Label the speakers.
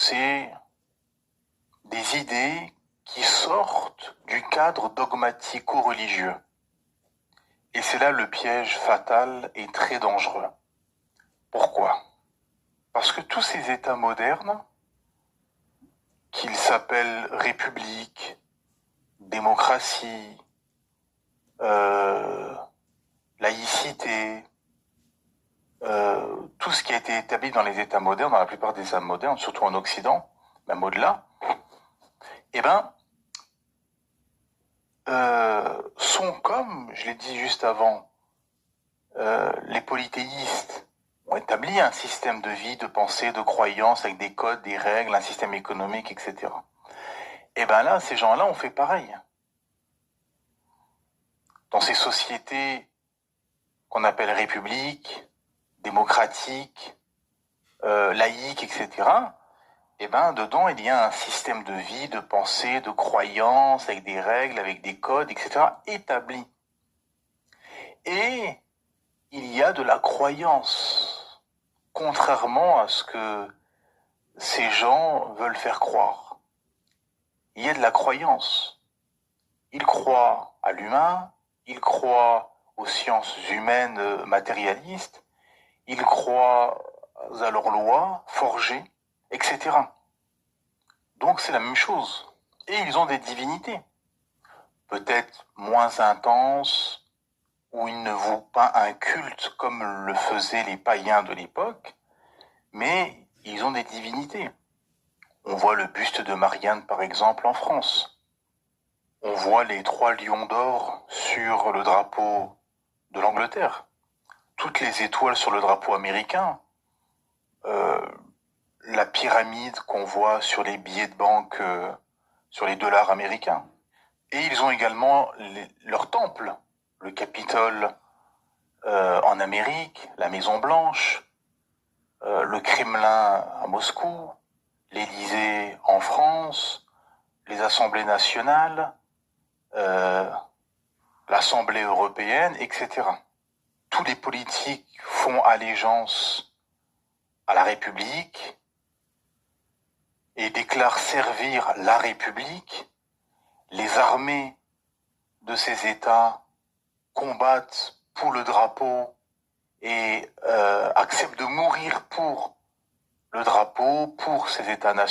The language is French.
Speaker 1: c'est des idées qui sortent du cadre dogmatico-religieux. Et c'est là le piège fatal et très dangereux. Pourquoi ? Parce que tous ces États modernes, qu'ils s'appellent république, démocratie, laïcité, tout ce qui a été établi dans les États modernes, dans la plupart des États modernes, surtout en Occident, même au-delà, sont comme, je l'ai dit juste avant, les polythéistes ont établi un système de vie, de pensée, de croyance, avec des codes, des règles, un système économique, etc. Et là, ces gens-là ont fait pareil. Dans ces sociétés qu'on appelle républiques, démocratiques, laïques, etc., dedans, il y a un système de vie, de pensée, de croyance, avec des règles, avec des codes, etc., établis. Et il y a de la croyance, contrairement à ce que ces gens veulent faire croire. Il y a de la croyance. Ils croient à l'humain, ils croient aux sciences humaines matérialistes, ils croient à leurs lois forgées, etc. Donc c'est la même chose. Et ils ont des divinités. Peut-être moins intenses, où ils ne vouent pas un culte comme le faisaient les païens de l'époque, mais ils ont des divinités. On voit le buste de Marianne, par exemple, en France. On voit les 3 lions d'or sur le drapeau de l'Angleterre. Toutes les étoiles sur le drapeau américain. La pyramide qu'on voit sur les billets de banque, sur les dollars américains. Et ils ont également leur temple, le Capitole en Amérique, la Maison Blanche, le Kremlin à Moscou, l'Élysée en France, les assemblées nationales, l'Assemblée européenne, etc. Tous les politiques font allégeance à la République et déclarent servir la République. Les armées de ces États combattent pour le drapeau et acceptent de mourir pour le drapeau, pour ces États nationaux.